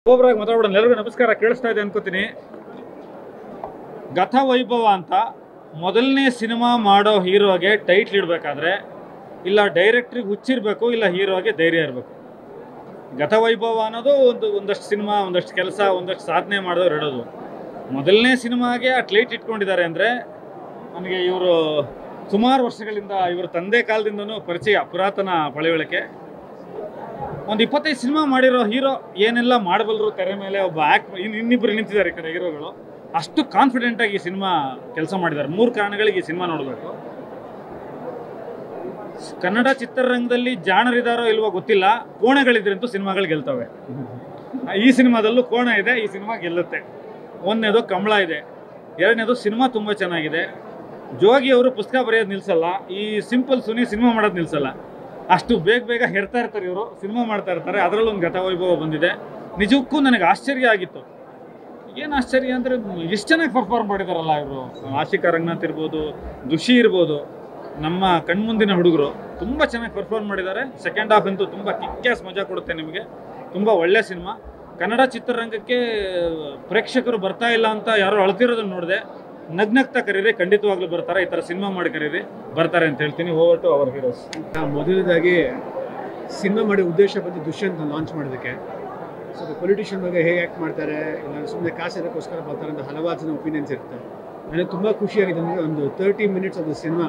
ಒಬ್ಬೊಬ್ಬರಾಗಿ ಮಾತಾಡೋಣ. ಎಲ್ಲರಿಗೂ ನಮಸ್ಕಾರ, ಕೇಳಿಸ್ತಾ ಇದೆ ಅನ್ಕೋತೀನಿ. ಗತವೈಭವ ಅಂತ ಮೊದಲನೇ ಸಿನಿಮಾ ಮಾಡೋ ಹೀರೋಗೆ ಟೈಟ್ಲ್ ಇಡಬೇಕಾದ್ರೆ ಇಲ್ಲ ಡೈರೆಕ್ಟ್ರಿಗೆ ಹುಚ್ಚಿರಬೇಕು, ಇಲ್ಲ ಹೀರೋಗೆ ಧೈರ್ಯ ಇರಬೇಕು. ಗತವೈಭವ ಅನ್ನೋದು ಒಂದಷ್ಟು ಸಿನಿಮಾ, ಒಂದಷ್ಟು ಕೆಲಸ, ಒಂದಷ್ಟು ಸಾಧನೆ ಮಾಡೋರು ಇಡೋದು. ಮೊದಲನೇ ಸಿನಿಮಾಗೆ ಆ ಟೈಟ್ಲ್ ಇಟ್ಕೊಂಡಿದ್ದಾರೆ ಅಂದರೆ ನನಗೆ ಇವರು ಸುಮಾರು ವರ್ಷಗಳಿಂದ ಇವರು ತಂದೆ ಕಾಲದಿಂದನೂ ಪರಿಚಯ, ಪುರಾತನ ಪಳೆಯುಳಿಕೆ. ಒಂದು 25 ಸಿನಿಮಾ ಮಾಡಿರೋ ಹೀರೋ ಏನೆಲ್ಲ ಮಾಡಬಲ್ಲರು ತೆರೆ ಮೇಲೆ, ಒಬ್ಬ ಇನ್ನಿಬ್ಬರು ನಿಂತಿದ್ದಾರೆ ಈ ಕಡೆ ಹೀರೋಗಳು. ಅಷ್ಟು ಕಾನ್ಫಿಡೆಂಟಾಗಿ ಈ ಸಿನಿಮಾ ಕೆಲಸ ಮಾಡಿದ್ದಾರೆ. 3 ಕಾರಣಗಳಿಗೆ ಈ ಸಿನಿಮಾ ನೋಡಬೇಕು. ಕನ್ನಡ ಚಿತ್ರರಂಗದಲ್ಲಿ ಜಾಣರಿದಾರೋ ಇಲ್ವೋ ಗೊತ್ತಿಲ್ಲ, ಕೋಣೆಗಳಿದ್ರಂತೂ ಸಿನಿಮಾಗಳು ಗೆಲ್ತವೆ. ಈ ಸಿನಿಮಾದಲ್ಲೂ ಕೋಣ ಇದೆ, ಈ ಸಿನಿಮಾ ಗೆಲ್ಲುತ್ತೆ. ಒಂದನೇದು ಕಂಬಳ ಇದೆ, ಎರಡನೇದು ಸಿನಿಮಾ ತುಂಬ ಚೆನ್ನಾಗಿದೆ. ಜೋಗಿ ಅವರು ಪುಸ್ತಕ ಬರೆಯೋದು ನಿಲ್ಲಿಸಲ್ಲ, ಈ ಸಿಂಪಲ್ ಸುನಿ ಸಿನಿಮಾ ಮಾಡೋದು ನಿಲ್ಲಿಸಲ್ಲ. ಅಷ್ಟು ಬೇಗ ಹೆರ್ತಾ ಇರ್ತಾರೆ ಇವರು, ಸಿನಿಮಾ ಮಾಡ್ತಾ ಇರ್ತಾರೆ. ಅದರಲ್ಲೂ ಒಂದು ಗತವೈಭವ ಬಂದಿದೆ. ನಿಜಕ್ಕೂ ನನಗೆ ಆಶ್ಚರ್ಯ ಆಗಿತ್ತು. ಏನು ಆಶ್ಚರ್ಯ ಅಂದರೆ ಎಷ್ಟು ಚೆನ್ನಾಗಿ ಪರ್ಫಾರ್ಮ್ ಮಾಡಿದಾರಲ್ಲ ಇವರು. ಆಶಿಕಾ ರಂಗನಾಥ್ ಇರ್ಬೋದು, ದುಷಿ ಇರ್ಬೋದು, ನಮ್ಮ ಕಣ್ಮುಂದಿನ ಹುಡುಗರು ತುಂಬ ಚೆನ್ನಾಗಿ ಪರ್ಫಾರ್ಮ್ ಮಾಡಿದ್ದಾರೆ. ಸೆಕೆಂಡ್ ಹಾಫ್ ಅಂತೂ ತುಂಬ ಕಿಕ್ಕಾಸ್ ಮಜಾ ಕೊಡುತ್ತೆ ನಿಮಗೆ. ತುಂಬ ಒಳ್ಳೆ ಸಿನಿಮಾ. ಕನ್ನಡ ಚಿತ್ರರಂಗಕ್ಕೆ ಪ್ರೇಕ್ಷಕರು ಬರ್ತಾ ಇಲ್ಲ ಅಂತ ಯಾರೋ ಅಳ್ತಿರೋದನ್ನು ನೋಡಿದೆ. ನಗ್ನಗ್ತಾ ಕರೀರಿ, ಖಂಡಿತವಾಗ್ಲೂ ಬರ್ತಾರೆ. ಈ ಥರ ಸಿನಿಮಾ ಮಾಡಿ ಕರೀರಿ, ಬರ್ತಾರೆ ಅಂತ ಹೇಳ್ತೀನಿ. Over to our heroes. ಮೊದಲನೇದಾಗಿ ಸಿನಿಮಾ ಮಾಡೋ ಉದ್ದೇಶ ಬಂದು ದುಷ್ಯಂತ್ ಲಾಂಚ್ ಮಾಡೋದಕ್ಕೆ. ಸೊ ಪೊಲಿಟಿಷಿಯನ್ ಬಗ್ಗೆ ಹೇಗೆ ಆ್ಯಕ್ಟ್ ಮಾಡ್ತಾರೆ, ಇಲ್ಲ ಸುಮ್ಮನೆ ಕಾಸು ಇರೋಕ್ಕೋಸ್ಕರ ಬರ್ತಾರೆ ಅಂತ ಹಲವಾರು ಜನ ಒಪಿನಿಯನ್ಸ್ ಇರುತ್ತೆ. ನನಗೆ ತುಂಬ ಖುಷಿಯಾಗಿದೆ ಅಂದರೆ ಒಂದು 30 ಮಿನಿಟ್ಸ್ ಅದು ಸಿನಿಮಾ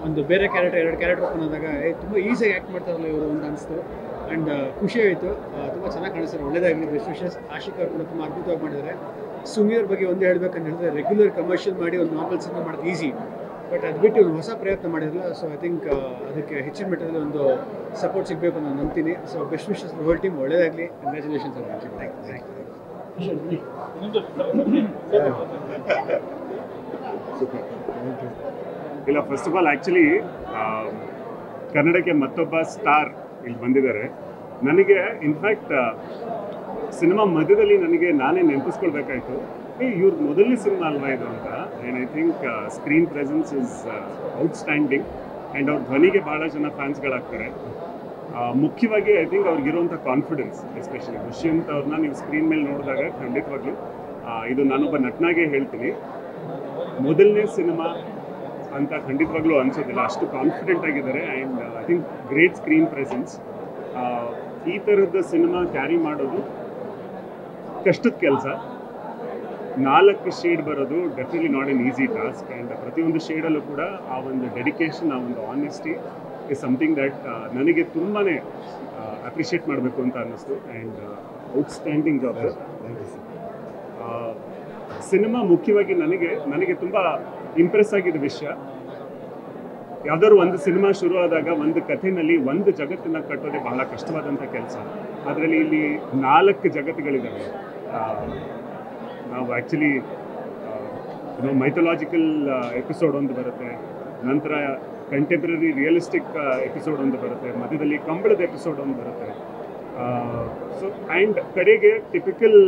ಒಂದು ಬೇರೆ ಕ್ಯಾರೆಕ್ಟರ್ 2 ಕ್ಯಾರೆಕ್ಟರ್ ಓಪನ್ ಆದಾಗ ತುಂಬ ಈಸಿಯಾಗಿ ಆ್ಯಕ್ಟ್ ಮಾಡ್ತಾರಲ್ಲ ಇವರು ಅಂತ ಅನಿಸ್ತು. ಆ್ಯಂಡ್ ಖುಷಿ ಆಯಿತು. ತುಂಬ ಚೆನ್ನಾಗಿ ಕಾಣಿಸ್ತಾರೆ. ಒಳ್ಳೆಯದಾಗಲಿ. Best wishes. ಆಶಿಕಾ ಕೂಡ ತುಂಬ ಅದ್ಭುತವಾಗಿ ಮಾಡಿದ್ದಾರೆ. ಸುಮಿಯವ್ರ ಬಗ್ಗೆ ಒಂದು ಹೇಳಬೇಕಂತ ಹೇಳಿದ್ರೆ, ರೆಗ್ಯುಲರ್ ಕಮರ್ಷಿಯಲ್ ಮಾಡಿ ಒಂದು ನಾರ್ಮಲ್ ಸಿನಿಮಾ ಮಾಡೋದು ಈಸಿ, ಬಟ್ ಅದು ಬಿಟ್ಟು ಒಂದು ಹೊಸ ಪ್ರಯತ್ನ ಮಾಡಿರಲ್ಲ. ಸೊ ಐ ಥಿಂಕ್ ಅದಕ್ಕೆ ಹೆಚ್ಚಿನ ಮಟ್ಟದಲ್ಲಿ ಒಂದು ಸಪೋರ್ಟ್ ಸಿಗಬೇಕು ಅಂತ ನಾನು ನಂಬ್ತೀನಿ. So best wishes whole team. ಒಳ್ಳೆಯದಾಗಲಿ. ಕಂಗ್ರ್ಯಾಚುಲೇಷನ್ಸ್. ಇಲ್ಲ, ಫಸ್ಟ್ ಆಫ್ ಆಲ್ ಆ್ಯಕ್ಚುಲಿ ಕನ್ನಡಕ್ಕೆ ಮತ್ತೊಬ್ಬ ಸ್ಟಾರ್ ಇಲ್ಲಿ ಬಂದಿದ್ದಾರೆ. ನನಗೆ ಇನ್ಫ್ಯಾಕ್ಟ್ ಸಿನಿಮಾ ಮಧ್ಯದಲ್ಲಿ ನಾನೇ ನೆನಪಿಸ್ಕೊಳ್ಬೇಕಾಯ್ತು, ಇವ್ರ ಮೊದಲನೇ ಸಿನಿಮಾ ಅಲ್ವಾ ಇದು ಅಂತ. And I think screen presence is outstanding. And ಅವ್ರ ಧ್ವನಿಗೆ ಭಾಳ ಜನ ಫ್ಯಾನ್ಸ್ಗಳಾಗ್ತಾರೆ. ಮುಖ್ಯವಾಗಿ ಐ ಥಿಂಕ್ ಅವ್ರಿಗಿರುವಂಥ ಕಾನ್ಫಿಡೆನ್ಸ್, ಎಸ್ಪೆಷಲಿ ದುಷ್ಯಂತ್ ಅವ್ರನ್ನ ನೀವು ಸ್ಕ್ರೀನ್ ಮೇಲೆ ನೋಡಿದಾಗ ಖಂಡಿತವಾಗ್ಲೂ ಇದು ನಾನೊಬ್ಬ ನಟನಾಗೇ ಹೇಳ್ತೀನಿ, ಮೊದಲನೇ ಸಿನಿಮಾ ಅಂತ ಖಂಡಿತವಾಗ್ಲೂ ಅನ್ಸೋದಿಲ್ಲ. ಅಷ್ಟು ಕಾನ್ಫಿಡೆಂಟ್ ಆಗಿದ್ದಾರೆ. And I think great screen presence. ಈ ಥರದ ಸಿನಿಮಾ ಕ್ಯಾರಿ ಮಾಡೋದು ಕಷ್ಟದ ಕೆಲಸ. 4 ಶೇಡ್ ಬರೋದು definitely not an easy task. And ಪ್ರತಿಯೊಂದು ಶೇಡಲ್ಲೂ ಕೂಡ ಆ ಒಂದು ಡೆಡಿಕೇಶನ್, ಆ ಒಂದು ಆನೆಸ್ಟಿ ಇಸ್ ಸಮಥಿಂಗ್ ದಟ್ ನನಗೆ ತುಂಬಾ ಅಪ್ರಿಷಿಯೇಟ್ ಮಾಡಬೇಕು ಅಂತ ಅನ್ನಿಸ್ತು. And outstanding job. ಸಿನಿಮಾ ಮುಖ್ಯವಾಗಿ ನನಗೆ ತುಂಬ ಇಂಪ್ರೆಸ್ ಆಗಿದ್ದ ವಿಷಯ, ಯಾವುದಾದ್ರು ಒಂದು ಸಿನಿಮಾ ಶುರು ಆದಾಗ ಒಂದು ಕಥೆನಲ್ಲಿ ಒಂದು ಜಗತ್ತನ್ನು ಕಟ್ಟೋದೇ ಬಹಳ ಕಷ್ಟವಾದಂಥ ಕೆಲಸ. ಅದರಲ್ಲಿ ಇಲ್ಲಿ 4 ಜಗತ್ತುಗಳಿದ್ದಾವೆ. ನಾವು ಆ್ಯಕ್ಚುಲಿ ಮೈಥೊಲಾಜಿಕಲ್ ಎಪಿಸೋಡ್ ಒಂದು ಬರುತ್ತೆ, ನಂತರ ಕಂಟೆಂಪ್ರರಿ ರಿಯಲಿಸ್ಟಿಕ್ ಎಪಿಸೋಡ್ ಒಂದು ಬರುತ್ತೆ, ಮಧ್ಯದಲ್ಲಿ ಕಂಬಳದ ಎಪಿಸೋಡ್ ಒಂದು ಬರುತ್ತೆ. ಸೊ ಆ್ಯಂಡ್ ಕಡೆಗೆ ಟಿಪಿಕಲ್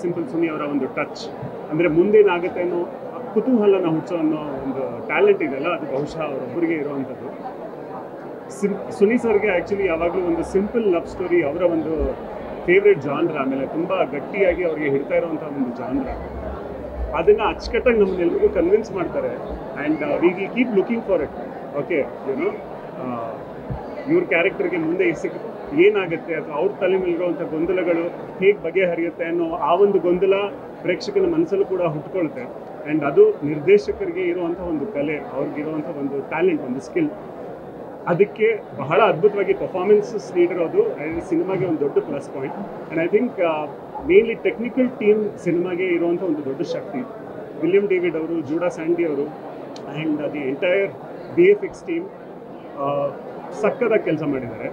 ಸಿಂಪಲ್ ಸುನಿ ಅವರ ಒಂದು ಟಚ್, ಅಂದರೆ ಮುಂದೇನಾಗುತ್ತೆ ಅನ್ನೋ ಕುತೂಹಲನ ಹುಚ್ಚೋ ಅನ್ನೋ ಒಂದು ಟ್ಯಾಲೆಂಟ್ ಇದೆಯಲ್ಲ, ಅದು ಬಹುಶಃ ಅವರೊಬ್ಬರಿಗೆ ಇರುವಂಥದ್ದು. ಸುನಿ ಸರ್ಗೆ ಆ್ಯಕ್ಚುಲಿ ಯಾವಾಗಲೂ ಒಂದು ಸಿಂಪಲ್ ಲವ್ ಸ್ಟೋರಿ ಅವರ ಒಂದು ಫೇವ್ರೆಟ್ ಜಾನ್ರ. ಆಮೇಲೆ ತುಂಬ ಗಟ್ಟಿಯಾಗಿ ಅವ್ರಿಗೆ ಹಿಡ್ತಾ ಇರೋವಂಥ ಒಂದು ಜಾನ್ರ. ಅದನ್ನು ಅಚ್ಚುಕಟ್ಟಾಗಿ ನಮ್ಮನ್ನೆಲ್ಲರಿಗೂ ಕನ್ವಿನ್ಸ್ ಮಾಡ್ತಾರೆ. And we will keep looking for it. Okay, YONO ಇವ್ರ ಕ್ಯಾರೆಕ್ಟರ್ಗೆ ಮುಂದೆ ಏನಾಗುತ್ತೆ, ಅಥವಾ ಅವ್ರ ತಲೆ ಮೇಲಿರುವಂಥ ಗೊಂದಲಗಳು ಹೇಗೆ ಬಗೆಹರಿಯುತ್ತೆ ಅನ್ನೋ ಆ ಒಂದು ಗೊಂದಲ ಪ್ರೇಕ್ಷಕನ ಮನಸ್ಸಲ್ಲೂ ಕೂಡ ಹುಟ್ಕೊಳುತ್ತೆ. ಆ್ಯಂಡ್ ಅದು ನಿರ್ದೇಶಕರಿಗೆ ಇರುವಂಥ ಒಂದು ಕಲೆ, ಅವ್ರಿಗಿರುವಂಥ ಒಂದು ಟ್ಯಾಲೆಂಟ್, ಒಂದು ಸ್ಕಿಲ್. ಅದಕ್ಕೆ ಬಹಳ ಅದ್ಭುತವಾಗಿ ಪರ್ಫಾರ್ಮೆನ್ಸಸ್ ನೀಡಿರೋದು ಸಿನಿಮಾಗೆ ಒಂದು ದೊಡ್ಡ plus point. And I think mainly technical team ಸಿನಿಮಾಗೆ ಇರುವಂಥ ಒಂದು ದೊಡ್ಡ ಶಕ್ತಿ. ವಿಲಿಯಂ ಡೇವಿಡ್ ಅವರು, ಜೂಡಾ ಸ್ಯಾಂಡಿ ಅವರು, and the entire VFX team ಸಕ್ಕತ್ತಾಗಿ ಕೆಲಸ ಮಾಡಿದ್ದಾರೆ.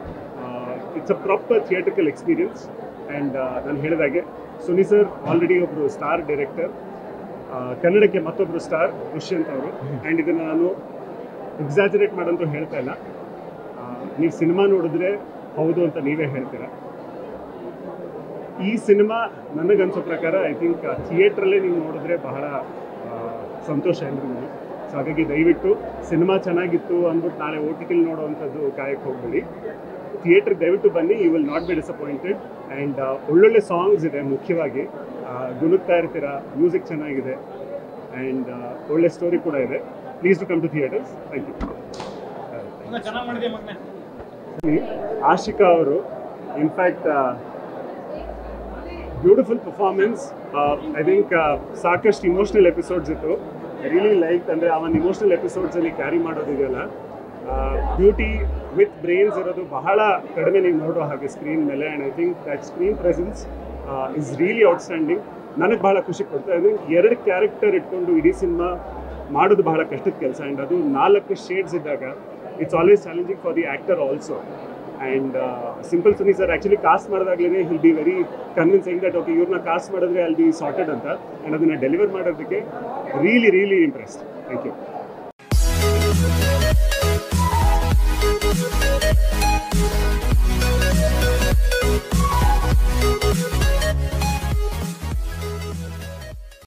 It's a proper theatrical experience. And ನಾನು ಹೇಳಿದಾಗೆ ಸುನಿ ಸರ್ ಆಲ್ರೆಡಿ ಒಬ್ಬರು ಸ್ಟಾರ್ ಡೈರೆಕ್ಟರ್, ಕನ್ನಡಕ್ಕೆ ಮತ್ತೊಬ್ಬರು ಸ್ಟಾರ್ ದುಷ್ಯಂತ್ ಅವರು. ಆ್ಯಂಡ್ ಇದನ್ನು ನಾನು ಎಕ್ಸಾಜರೇಟ್ ಮಾಡೋಂತೂ ಹೇಳ್ತಾ ಇಲ್ಲ, ನೀವು ಸಿನಿಮಾ ನೋಡಿದ್ರೆ ಹೌದು ಅಂತ ನೀವೇ ಹೇಳ್ತೀರ. ಈ ಸಿನಿಮಾ ನನಗನ್ಸೋ ಪ್ರಕಾರ ಐ ಥಿಂಕ್ ಥಿಯೇಟ್ರಲ್ಲೇ ನೀವು ನೋಡಿದ್ರೆ ಬಹಳ ಸಂತೋಷ ಎಲ್ರಿಗೂ. ಸೊ ಹಾಗಾಗಿ ದಯವಿಟ್ಟು ಸಿನಿಮಾ ಚೆನ್ನಾಗಿತ್ತು ಅಂದ್ಬಿಟ್ಟು ನಾಳೆ OTT ನೋಡೋವಂಥದ್ದು ಕಾಯಕ್ಕೆ ಹೋಗ್ಬೇಡಿ. ಥಿಯೇಟರ್ ದಯವಿಟ್ಟು ಬನ್ನಿ, you will not be disappointed. And ಒಳ್ಳೊಳ್ಳೆ ಸಾಂಗ್ಸ್ ಇದೆ, ಮುಖ್ಯವಾಗಿ ಗುನುಗ್ತಾ ಇರ್ತೀರಾ, ಮ್ಯೂಸಿಕ್ ಚೆನ್ನಾಗಿದೆ ಆ್ಯಂಡ್ ಒಳ್ಳೆ ಸ್ಟೋರಿ ಕೂಡ ಇದೆ. Please to come to theaters. Thank you. ಚೆನ್ನಾಗಿ ಮಾಡಿದೆ ಮಗನೇ. ಆಶಿಕಾ ಅವರು in fact beautiful performance. I think ಸಾಕಷ್ಟು ಇಮೋಷ್ನಲ್ ಎಪಿಸೋಡ್ಸ್ ಇತ್ತು. ಐ ರಿಯಲಿ ಲೈಕ್, ಅಂದರೆ ಆ ಒಂದು ಇಮೋಷ್ನಲ್ ಎಪಿಸೋಡ್ಸಲ್ಲಿ ಕ್ಯಾರಿ ಮಾಡೋದಿದೆಯಲ್ಲ, ಬ್ಯೂಟಿ ವಿತ್ ಬ್ರೈನ್ಸ್ ಇರೋದು ಬಹಳ ಕಡಿಮೆ ನೀವು ನೋಡೋ ಹಾಗೆ ಸ್ಕ್ರೀನ್ ಮೇಲೆ. And I think that screen presence is really outstanding. ನನಗೆ ಬಹಳ ಖುಷಿ ಕೊಡ್ತಾ. ಐ ಥಿಂಕ್ 2 ಕ್ಯಾರೆಕ್ಟರ್ ಇಟ್ಕೊಂಡು ಇಡೀ ಸಿನಿಮಾ ಮಾಡೋದು ಬಹಳ ಕಷ್ಟದ ಕೆಲಸ. ಆ್ಯಂಡ್ ಅದು 4 ಶೇಡ್ಸ್ ಇದ್ದಾಗ it's always challenging for the actor also. And simple Suni sir actually cast ಮಾಡಿದಾಗಲೇ will be very convincing that okay ಇವ್ರನ್ನ ಕಾಸ್ಟ್ ಮಾಡಿದ್ರೆ ಅಲ್ಲಿ ಬಿ ಸಾರ್ಟೆಡ್ ಅಂತ. ಆ್ಯಂಡ್ ಅದನ್ನು ಡೆಲಿವರ್ ಮಾಡೋದಕ್ಕೆ ರಿಯಲಿ ಇಂಪ್ರೆಸ್ಡ್. Thank you.